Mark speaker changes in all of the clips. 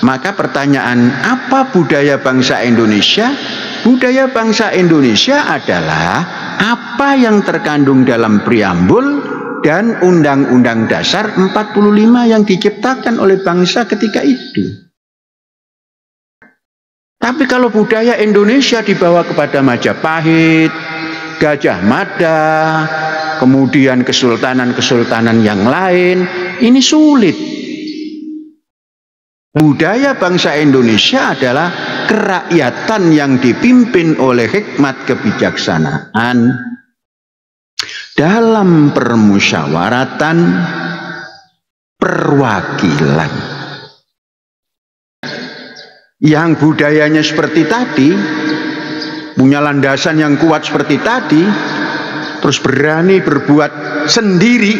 Speaker 1: Maka pertanyaan, apa budaya bangsa Indonesia? Budaya bangsa Indonesia adalah apa yang terkandung dalam preambul dan Undang-Undang Dasar 45 yang diciptakan oleh bangsa ketika itu. Tapi kalau budaya Indonesia dibawa kepada Majapahit, Gajah Mada, kemudian kesultanan-kesultanan yang lain, ini sulit. Budaya bangsa Indonesia adalah kerakyatan yang dipimpin oleh hikmat kebijaksanaan dalam permusyawaratan perwakilan. Yang budayanya seperti tadi, punya landasan yang kuat seperti tadi, terus berani berbuat sendiri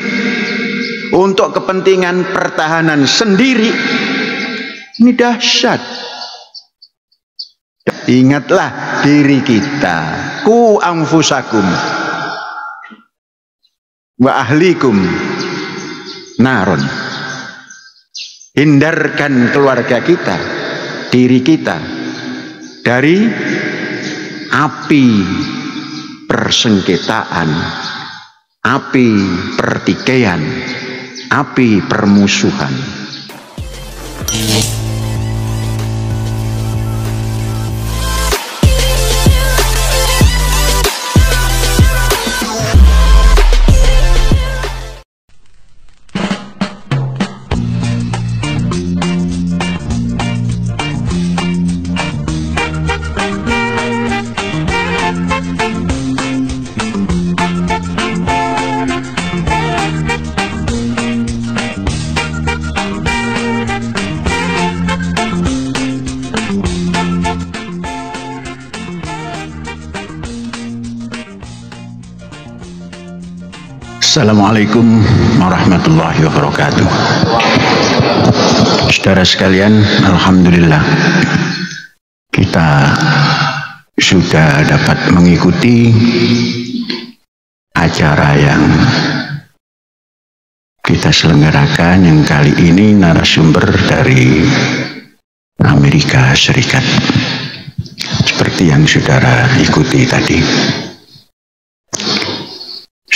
Speaker 1: untuk kepentingan pertahanan sendiri, ini dahsyat. Ingatlah diri kita, ku anfusakum wa ahlikum naron. Hindarkan keluarga kita, diri kita dari api persengketaan, api pertikaian, api permusuhan. Assalamualaikum warahmatullahi wabarakatuh. Saudara sekalian, alhamdulillah kita sudah dapat mengikuti acara yang kita selenggarakan, yang kali ini narasumber dari Amerika Serikat, seperti yang saudara ikuti tadi.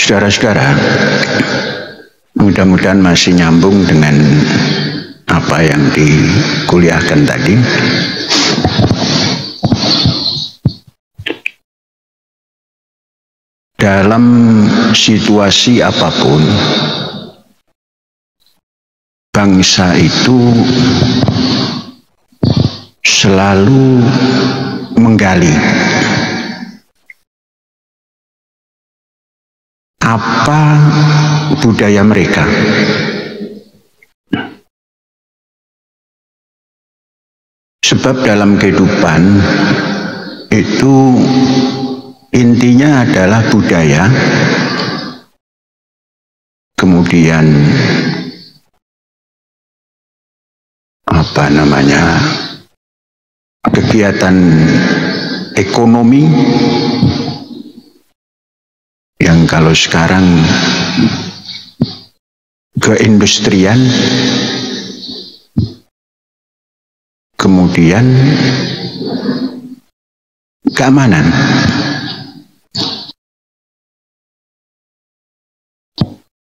Speaker 1: Saudara-saudara, mudah-mudahan masih nyambung dengan apa yang dikuliahkan tadi. Dalam situasi apapun, bangsa itu selalu menggali apa budaya mereka. Sebab dalam kehidupan itu intinya adalah budaya, kemudian kegiatan ekonomi, yang kalau sekarang keindustrian, kemudian keamanan.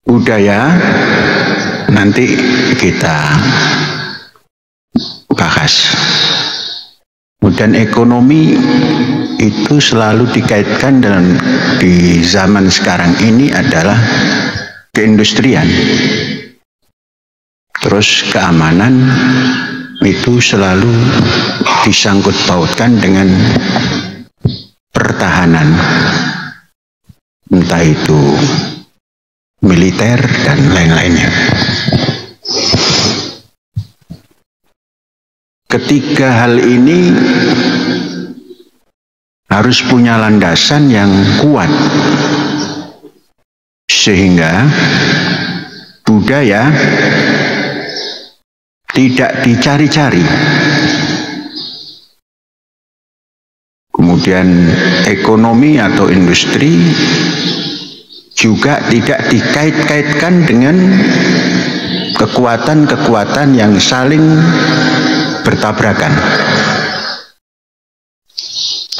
Speaker 1: Budaya nanti kita bahas. Kemudian ekonomi itu selalu dikaitkan dengan di zaman sekarang ini adalah keindustrian. Terus keamanan itu selalu disangkut pautkan dengan pertahanan, entah itu militer dan lain-lainnya. Ketiga hal ini harus punya landasan yang kuat, sehingga budaya tidak dicari-cari, kemudian ekonomi atau industri juga tidak dikait-kaitkan dengan kekuatan-kekuatan yang saling bertabrakan.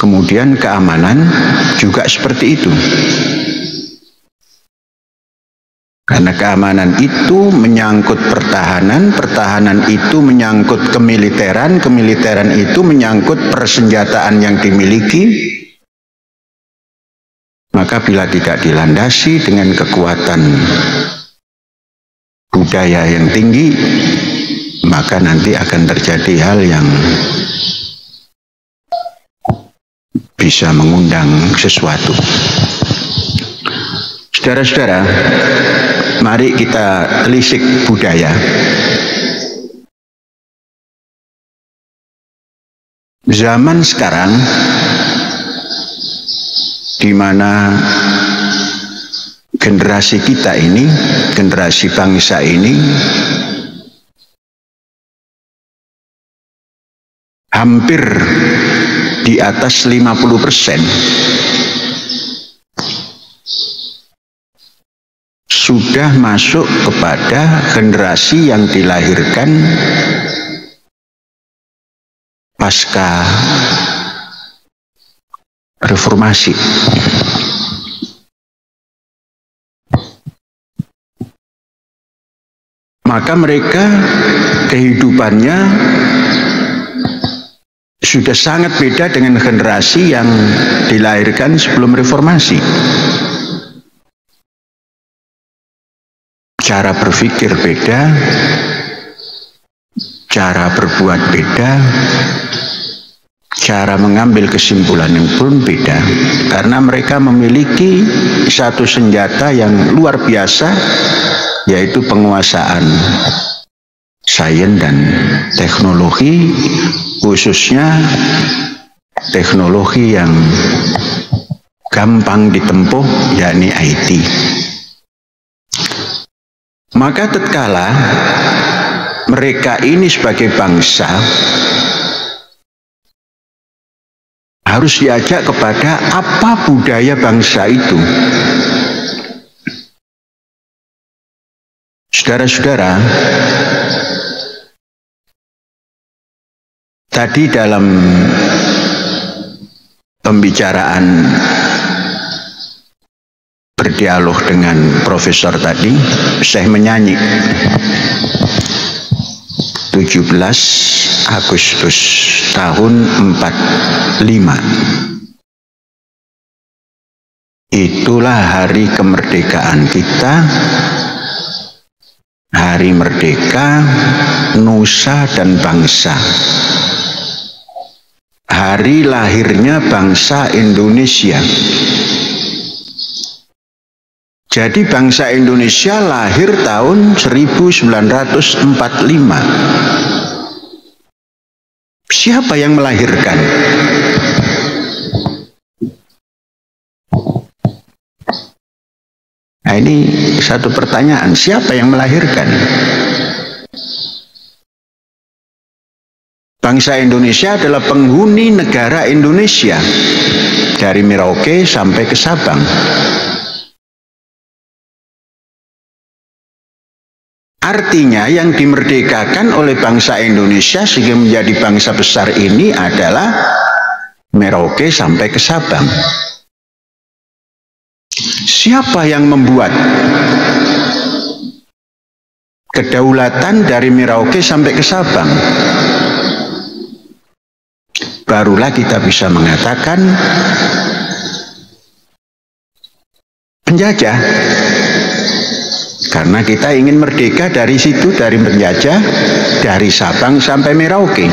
Speaker 1: Kemudian keamanan juga seperti itu. Karena keamanan itu menyangkut pertahanan, pertahanan itu menyangkut kemiliteran, kemiliteran itu menyangkut persenjataan yang dimiliki. Maka bila tidak dilandasi dengan kekuatan budaya yang tinggi, maka nanti akan terjadi hal yang bisa mengundang sesuatu. Saudara-saudara, mari kita telisik budaya. Zaman sekarang, di mana generasi kita ini, generasi bangsa ini, hampir di atas 50% sudah masuk kepada generasi yang dilahirkan pasca reformasi. Maka mereka kehidupannya sudah sangat beda dengan generasi yang dilahirkan sebelum reformasi. Cara berpikir beda, cara berbuat beda, cara mengambil kesimpulan yang pun beda. Karena mereka memiliki satu senjata yang luar biasa, yaitu penguasaan sains dan teknologi, khususnya teknologi yang gampang ditempuh, yakni IT. Maka tatkala mereka ini sebagai bangsa harus diajak kepada apa budaya bangsa itu. Saudara-saudara, tadi dalam pembicaraan berdialog dengan profesor tadi, saya menyanyi 17 Agustus tahun 45. Itulah hari kemerdekaan kita, hari merdeka nusa dan bangsa, hari lahirnya bangsa Indonesia. Jadi bangsa Indonesia lahir tahun 1945. Siapa yang melahirkan? Nah, ini satu pertanyaan, siapa yang melahirkan? Bangsa Indonesia adalah penghuni negara Indonesia dari Merauke sampai ke Sabang. Artinya yang dimerdekakan oleh bangsa Indonesia sehingga menjadi bangsa besar ini adalah Merauke sampai ke Sabang. Siapa yang membuat kedaulatan dari Merauke sampai ke Sabang? Barulah kita bisa mengatakan penjajah. Karena kita ingin merdeka dari situ, dari penjajah, dari Sabang sampai Merauke.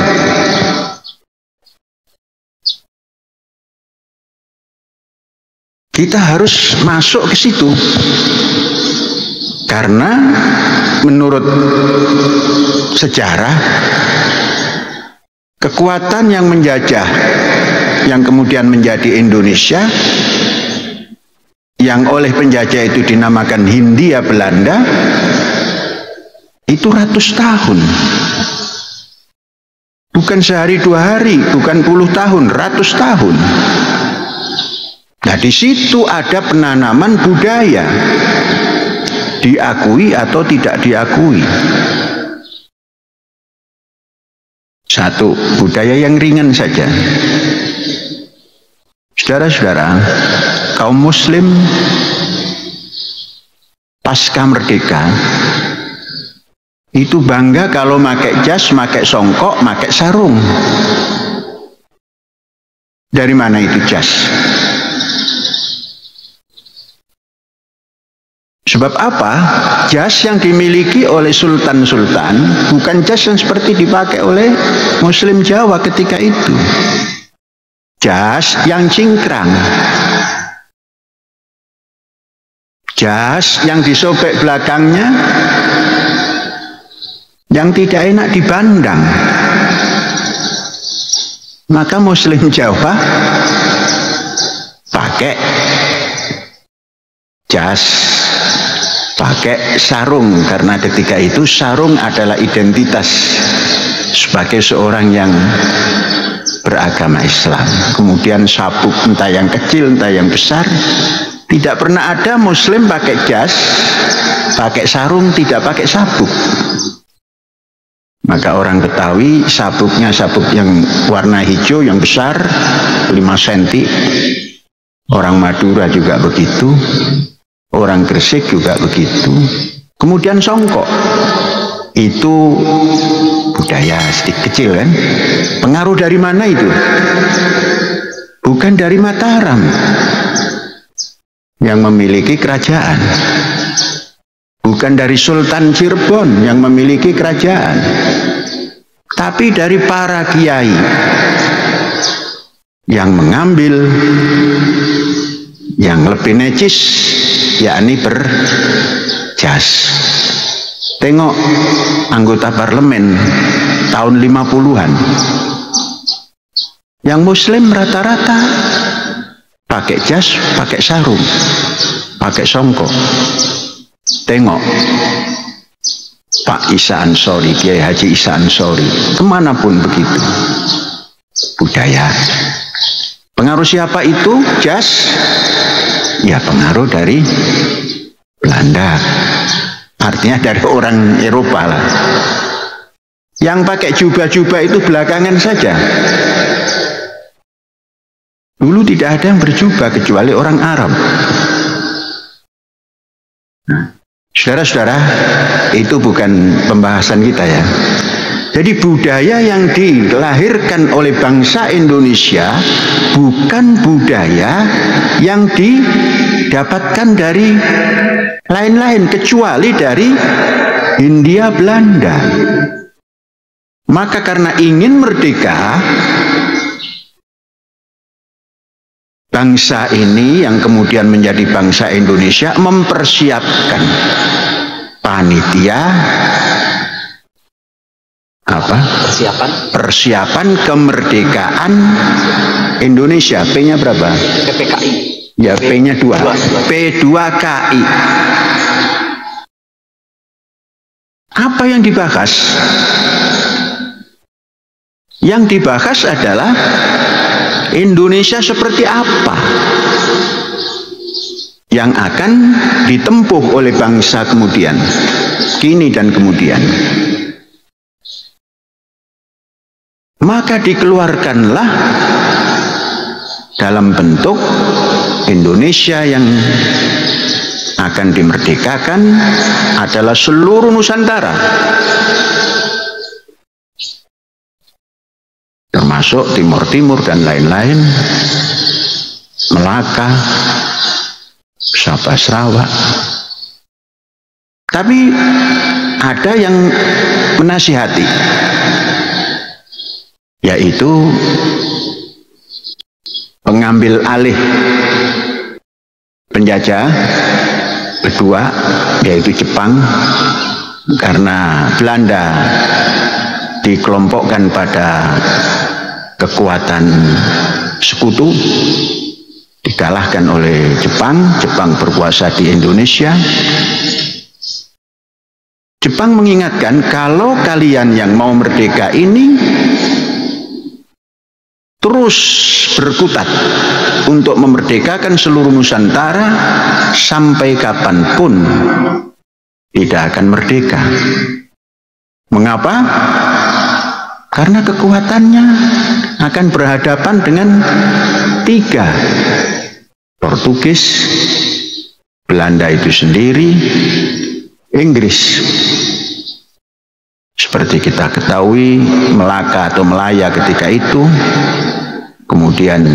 Speaker 1: Kita harus masuk ke situ. Karena menurut sejarah, kekuatan yang menjajah, yang kemudian menjadi Indonesia, yang oleh penjajah itu dinamakan Hindia Belanda, itu ratus tahun. Bukan sehari dua hari, bukan puluh tahun, ratus tahun. Nah, di situ ada penanaman budaya. diakui atau tidak diakui. Satu, budaya yang ringan saja. Saudara-saudara, kaum muslim pasca merdeka itu bangga kalau pakai jas, pakai songkok, pakai sarung. Dari mana itu jas? Sebab apa? Jas yang dimiliki oleh sultan-sultan bukan jas yang seperti dipakai oleh muslim Jawa ketika itu. Jas yang cingkrang. Jas yang disobek belakangnya, yang tidak enak dipandang. Maka muslim Jawa pakai jas, pakai sarung, karena ketika itu sarung adalah identitas sebagai seorang yang beragama Islam. Kemudian sabuk, entah yang kecil entah yang besar. Tidak pernah ada muslim pakai jas, pakai sarung, tidak pakai sabuk. Maka orang Betawi sabuknya sabuk yang warna hijau yang besar 5 cm. Orang Madura juga begitu. Orang Gresik juga begitu. Kemudian songkok. Itu budaya sedikit kecil kan. Pengaruh dari mana itu? Bukan dari Mataram yang memiliki kerajaan. Bukan dari Sultan Cirebon yang memiliki kerajaan, tapi dari para kiai yang mengambil yang lebih necis, yakni berjas. Tengok anggota parlemen tahun 50-an. Yang muslim rata-rata pakai jas, pakai sarung, pakai songkok. Tengok Pak Isa Ansori, Kiai Haji Isa Ansori, kemanapun begitu. Budaya. Pengaruh siapa itu? Jas? Ya pengaruh dari Belanda. Artinya dari orang Eropa lah. Yang pakai jubah-jubah itu belakangan saja. Dulu tidak ada yang berjubah kecuali orang Arab. Saudara-saudara, itu bukan pembahasan kita ya. Jadi budaya yang dilahirkan oleh bangsa Indonesia bukan budaya yang didapatkan dari lain-lain kecuali dari Hindia Belanda. Maka karena ingin merdeka, bangsa ini yang kemudian menjadi bangsa Indonesia mempersiapkan panitia apa? Persiapan kemerdekaan Indonesia. P-nya berapa?
Speaker 2: PPKI.
Speaker 1: Ya, P-nya 2. P2KI. Apa yang dibahas? Yang dibahas adalah Indonesia seperti apa yang akan ditempuh oleh bangsa kemudian, kini dan kemudian. Maka dikeluarkanlah dalam bentuk Indonesia yang akan dimerdekakan adalah seluruh Nusantara, termasuk Timur Timur dan lain-lain, Melaka, Sabah, Sarawak. Tapi ada yang menasihati, yaitu pengambil alih penjajah kedua, yaitu Jepang, karena Belanda dikelompokkan pada kekuatan sekutu, dikalahkan oleh Jepang. Jepang berkuasa di Indonesia. Jepang mengingatkan, kalau kalian yang mau merdeka ini terus berkutat untuk memerdekakan seluruh Nusantara, sampai kapanpun tidak akan merdeka. Mengapa? Karena kekuatannya akan berhadapan dengan 3. Portugis, Belanda itu sendiri, Inggris. Seperti kita ketahui, Melaka atau Melaya ketika itu, kemudian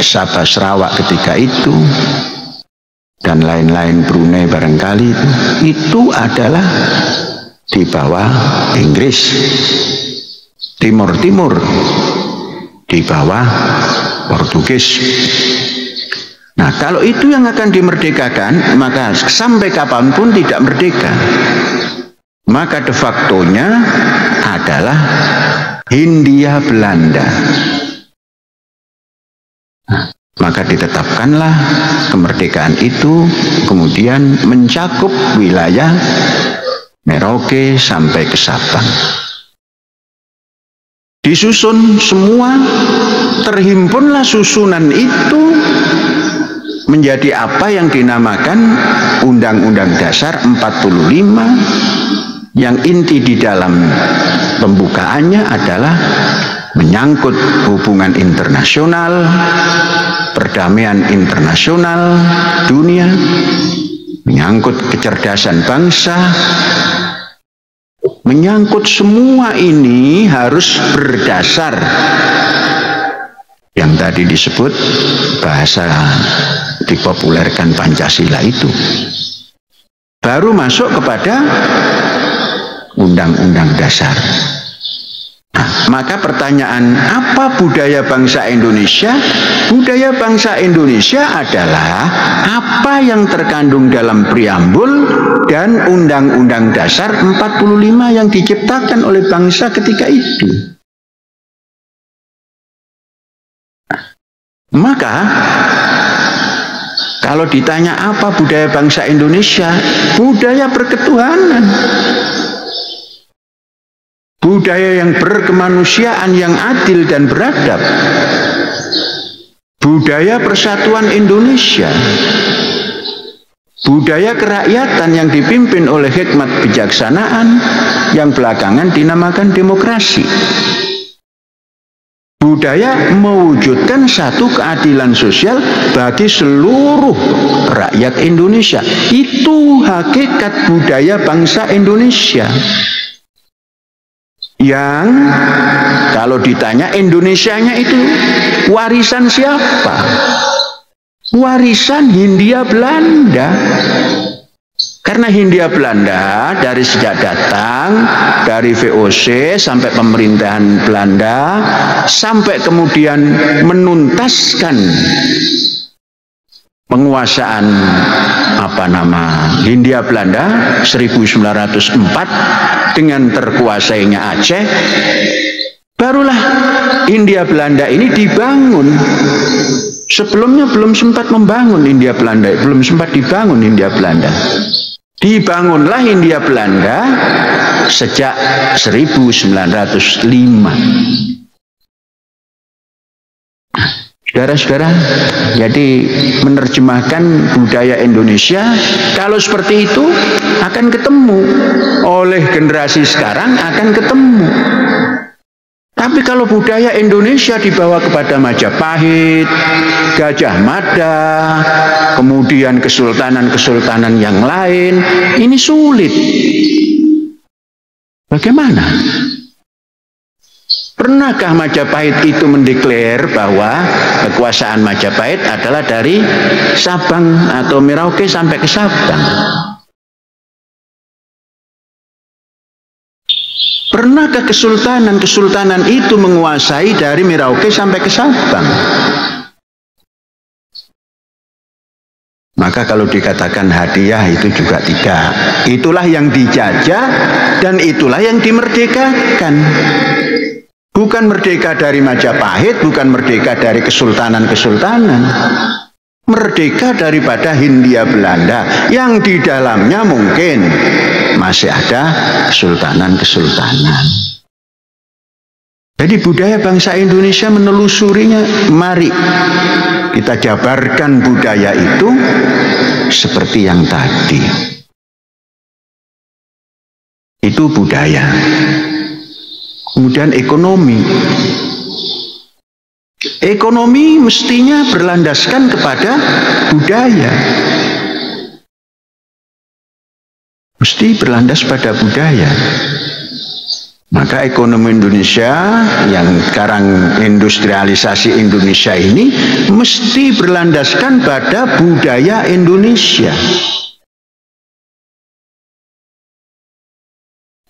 Speaker 1: Sabah Sarawak ketika itu, dan lain-lain, Brunei barangkali itu adalah di bawah Inggris. Timur di bawah Portugis. Nah, kalau itu yang akan dimerdekakan, maka sampai kapanpun tidak merdeka. Maka de facto-nya adalah Hindia Belanda. Maka ditetapkanlah kemerdekaan itu, kemudian mencakup wilayah Merauke sampai ke Sabang. Disusun semua, terhimpunlah susunan itu menjadi apa yang dinamakan Undang-Undang Dasar 45, yang inti di dalam pembukaannya adalah menyangkut hubungan internasional, perdamaian internasional dunia, menyangkut kecerdasan bangsa, menyangkut semua ini harus berdasar yang tadi disebut bahasa dipopulerkan Pancasila itu. Baru masuk kepada Undang-Undang Dasar. Nah, maka pertanyaan, apa budaya bangsa Indonesia? Budaya bangsa Indonesia adalah apa yang terkandung dalam preambul dan Undang-Undang Dasar 45 yang diciptakan oleh bangsa ketika itu. Maka kalau ditanya apa budaya bangsa Indonesia, budaya perketuhanan, budaya yang berkemanusiaan, yang adil dan beradab, budaya persatuan Indonesia, budaya kerakyatan yang dipimpin oleh hikmat kebijaksanaan yang belakangan dinamakan demokrasi, budaya mewujudkan satu keadilan sosial bagi seluruh rakyat Indonesia. Itu hakikat budaya bangsa Indonesia. Yang kalau ditanya Indonesianya itu warisan siapa? Warisan Hindia Belanda. Karena Hindia Belanda dari sejak datang, dari VOC sampai pemerintahan Belanda, sampai kemudian menuntaskan penguasaan Hindia Belanda 1904 dengan terkuasainya Aceh, barulah Hindia Belanda ini dibangun. Sebelumnya belum sempat membangun Hindia Belanda, belum sempat dibangun Hindia Belanda. Dibangunlah Hindia Belanda sejak 1905. Saudara-saudara, jadi menerjemahkan budaya Indonesia, kalau seperti itu akan ketemu. Oleh generasi sekarang akan ketemu. Tapi kalau budaya Indonesia dibawa kepada Majapahit, Gajah Mada, kemudian kesultanan-kesultanan yang lain, ini sulit. Bagaimana? Pernahkah Majapahit itu mendeklar bahwa kekuasaan Majapahit adalah dari Sabang atau Merauke sampai ke Sabang? Pernahkah kesultanan itu menguasai dari Merauke sampai ke Sabang? Maka kalau dikatakan hadiah itu juga tidak. Itulah yang dijajah dan itulah yang dimerdekakan. Bukan merdeka dari Majapahit, bukan merdeka dari kesultanan-kesultanan. Merdeka daripada Hindia Belanda yang di dalamnya mungkin masih ada kesultanan-kesultanan. Jadi budaya bangsa Indonesia menelusurinya. Mari kita jabarkan budaya itu seperti yang tadi. itu budaya. Kemudian ekonomi. Ekonomi mestinya berlandaskan kepada budaya. Mesti berlandas pada budaya. Maka ekonomi Indonesia yang sekarang industrialisasi Indonesia ini mesti berlandaskan pada budaya Indonesia.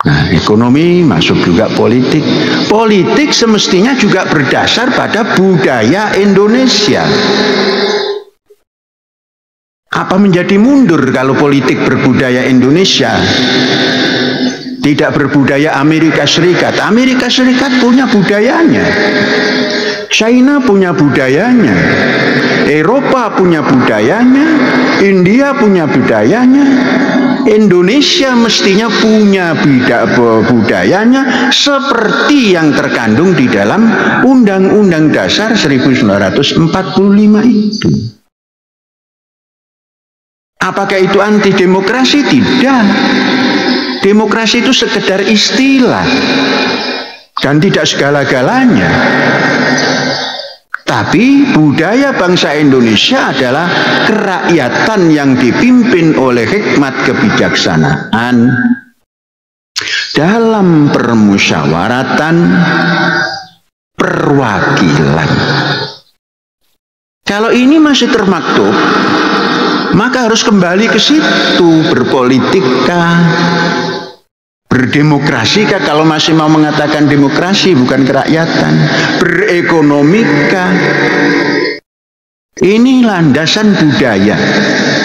Speaker 1: Nah, ekonomi masuk juga politik. Politik semestinya juga berdasar pada budaya Indonesia. Apa menjadi mundur kalau politik berbudaya Indonesia? Tidak berbudaya Amerika Serikat. Amerika Serikat punya budayanya. China punya budayanya. Eropa punya budayanya. India punya budayanya. Indonesia mestinya punya budayanya seperti yang terkandung di dalam Undang-Undang Dasar 1945 itu. Apakah itu anti demokrasi? Tidak. Demokrasi itu sekedar istilah dan tidak segala-galanya. Tapi budaya bangsa Indonesia adalah kerakyatan yang dipimpin oleh hikmat kebijaksanaan dalam permusyawaratan perwakilan. Kalau ini masih termaktub, maka harus kembali ke situ, berpolitika, berdemokrasi kalau masih mau mengatakan demokrasi bukan kerakyatan, berekonomika. Ini landasan budaya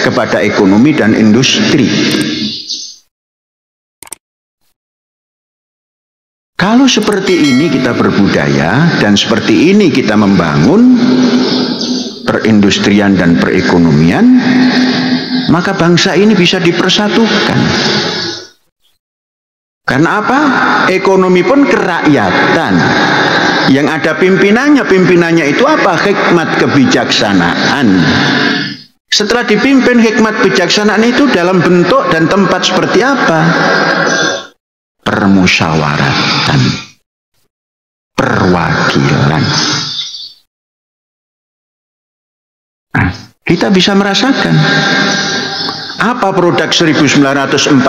Speaker 1: kepada ekonomi dan industri. Kalau seperti ini kita berbudaya dan seperti ini kita membangun perindustrian dan perekonomian, maka bangsa ini bisa dipersatukan. Karena apa? Ekonomi pun kerakyatan. Yang ada pimpinannya itu apa? Hikmat kebijaksanaan. Setelah dipimpin hikmat bijaksanaan itu dalam bentuk dan tempat seperti apa? Permusyawaratan, perwakilan. Nah, kita bisa merasakan apa produk 1945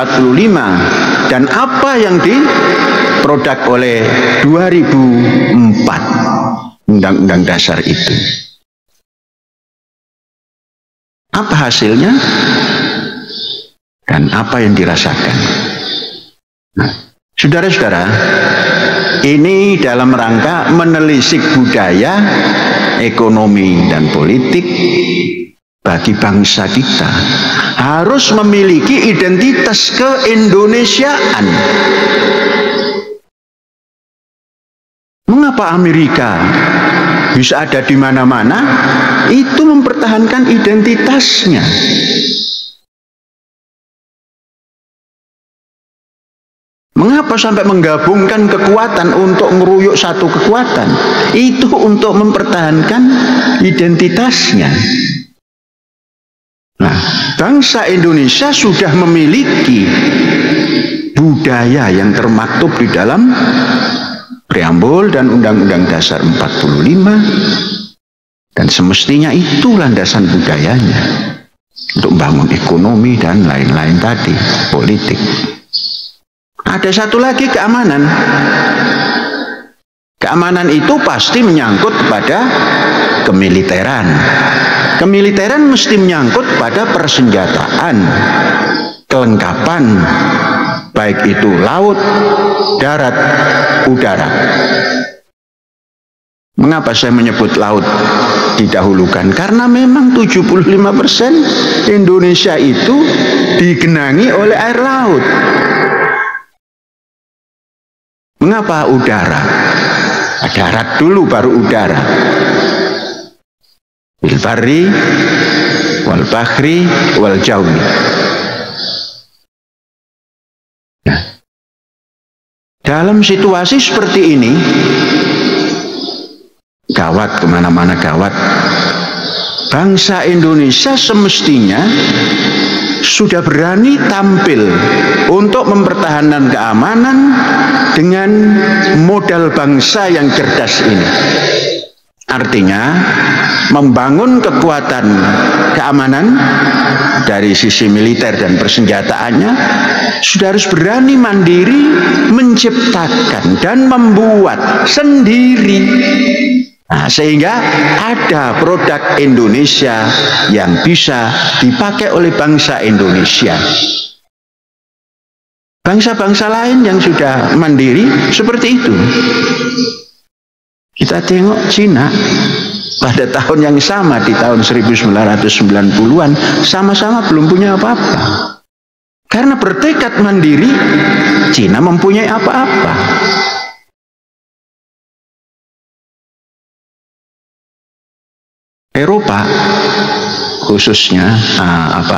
Speaker 1: dan apa yang diproduk oleh 2004 Undang-Undang Dasar itu. Apa hasilnya dan apa yang dirasakan. Nah, saudara-saudara, ini dalam rangka menelisik budaya, ekonomi, dan politik bagi bangsa kita. Harus memiliki identitas keindonesiaan. Mengapa Amerika bisa ada di mana-mana? Itu mempertahankan identitasnya. Mengapa sampai menggabungkan kekuatan untuk ngeruyuk satu kekuatan? Itu untuk mempertahankan identitasnya. Nah, bangsa Indonesia sudah memiliki budaya yang termaktub di dalam preambul dan Undang-Undang Dasar 45, dan semestinya itu landasan budayanya untuk membangun ekonomi dan lain-lain tadi, politik. Ada satu lagi, keamanan. Keamanan itu pasti menyangkut kepada kemiliteran. Kemiliteran mesti menyangkut pada persenjataan, kelengkapan, baik itu laut, darat, udara. Mengapa saya menyebut laut didahulukan? Karena memang 75% Indonesia itu digenangi oleh air laut. Mengapa udara? Darat dulu baru udara. Bil barri wal bahri wal jawi. Nah, dalam situasi seperti ini, gawat, kemana-mana gawat, bangsa Indonesia semestinya sudah berani tampil untuk mempertahankan keamanan dengan modal bangsa yang cerdas ini. Artinya membangun kekuatan keamanan dari sisi militer dan persenjataannya sudah harus berani mandiri menciptakan dan membuat sendiri. Nah, sehingga ada produk Indonesia yang bisa dipakai oleh bangsa Indonesia. Bangsa-bangsa lain yang sudah mandiri seperti itu. Kita tengok Cina pada tahun yang sama, di tahun 1990-an, sama-sama belum punya apa-apa. Karena bertekad mandiri, Cina mempunyai apa-apa. Eropa khususnya,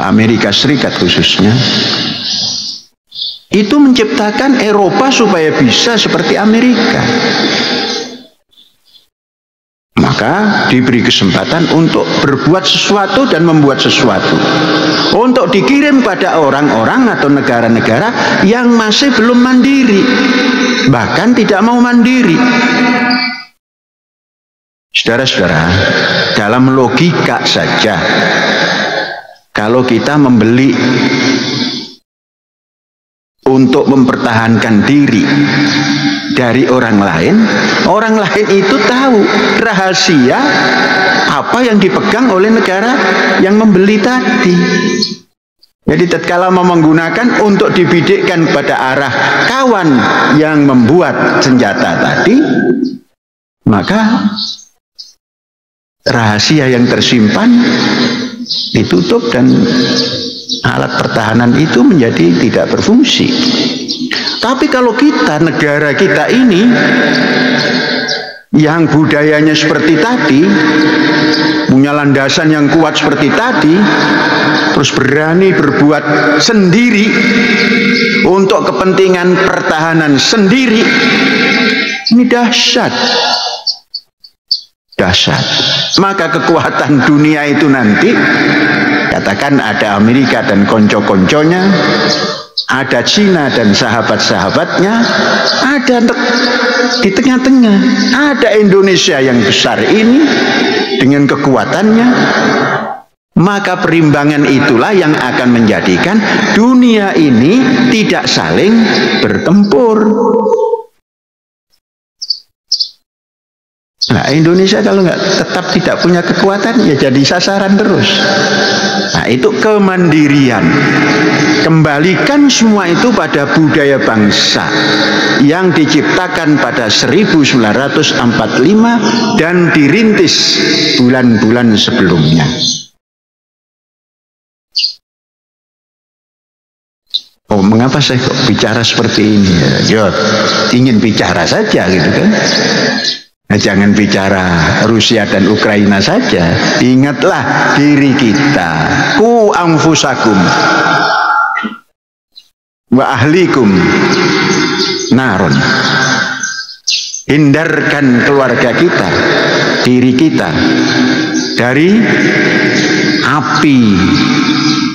Speaker 1: Amerika Serikat khususnya, itu menciptakan Eropa supaya bisa seperti Amerika. Maka diberi kesempatan untuk berbuat sesuatu dan membuat sesuatu, untuk dikirim pada orang-orang atau negara-negara yang masih belum mandiri, bahkan tidak mau mandiri. Saudara-saudara, dalam logika saja, kalau kita membeli untuk mempertahankan diri dari orang lain itu tahu rahasia apa yang dipegang oleh negara yang membeli tadi. Jadi tatkala mau menggunakan untuk dibidikkan pada arah kawan yang membuat senjata tadi, maka rahasia yang tersimpan ditutup dan alat pertahanan itu menjadi tidak berfungsi. Tapi kalau kita, negara kita ini yang budayanya seperti tadi, punya landasan yang kuat seperti tadi, terus berani berbuat sendiri untuk kepentingan pertahanan sendiri, ini dahsyat. Dahsyat. Maka kekuatan dunia itu nanti, katakan ada Amerika dan konco-konconya, ada Cina dan sahabat-sahabatnya, ada di tengah-tengah ada Indonesia yang besar ini dengan kekuatannya. Maka perimbangan itulah yang akan menjadikan dunia ini tidak saling bertempur. Nah, Indonesia kalau tetap tidak punya kekuatan, ya jadi sasaran terus. Nah, itu kemandirian. Kembalikan semua itu pada budaya bangsa yang diciptakan pada 1945 dan dirintis bulan-bulan sebelumnya. Oh, mengapa saya kok bicara seperti ini? Ya, ingin bicara saja gitu kan. Nah, jangan bicara Rusia dan Ukraina saja. Ingatlah diri kita. Ku anfusakum wa ahlikum naron. Hindarkan keluarga kita, diri kita dari api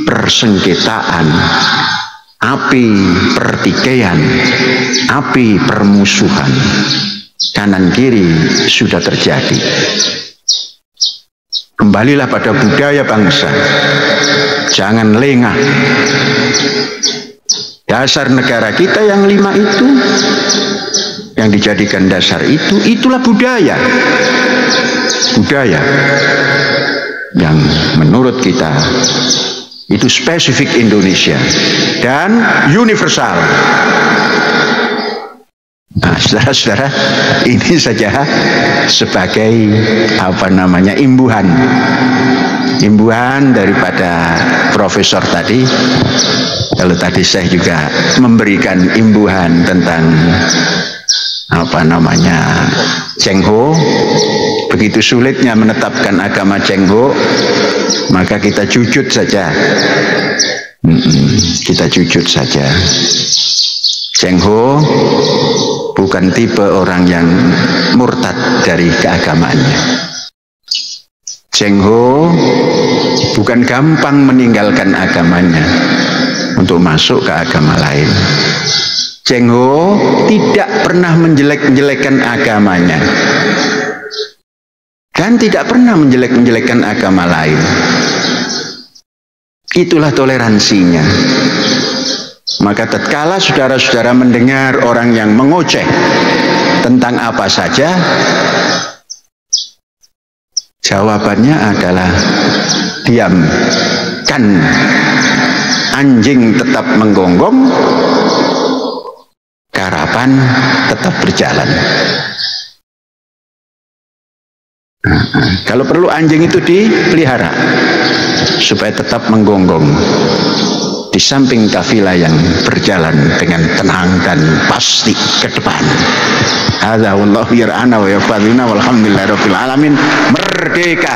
Speaker 1: persengketaan, api pertikaian, api permusuhan. Kanan kiri sudah terjadi. Kembalilah pada budaya bangsa. Jangan lengah. Dasar negara kita yang 5 itu, yang dijadikan dasar itu, itulah budaya. Budaya yang menurut kita itu spesifik Indonesia dan universal. Nah, saudara-saudara, ini saja sebagai imbuhan daripada profesor tadi. Kalau tadi saya juga memberikan imbuhan tentang Cheng Ho, begitu sulitnya menetapkan agama Cheng Ho, maka kita jujur saja. Kita jujur saja. Cheng Ho bukan tipe orang yang murtad dari keagamaannya. Cheng Ho bukan gampang meninggalkan agamanya untuk masuk ke agama lain. Cheng Ho tidak pernah menjelek-jelekkan agamanya dan tidak pernah menjelek-jelekkan agama lain. Itulah toleransinya. Maka tatkala saudara-saudara mendengar orang yang mengoceh tentang apa saja, jawabannya adalah diamkan. Anjing tetap menggonggong, karapan tetap berjalan. Kalau perlu anjing itu dipelihara supaya tetap menggonggong di samping kafilah yang berjalan dengan tenang dan pasti ke depan. Hadza wallahu yar'ana wa yafadhuna walhamdulillahirabbil alamin. Merdeka.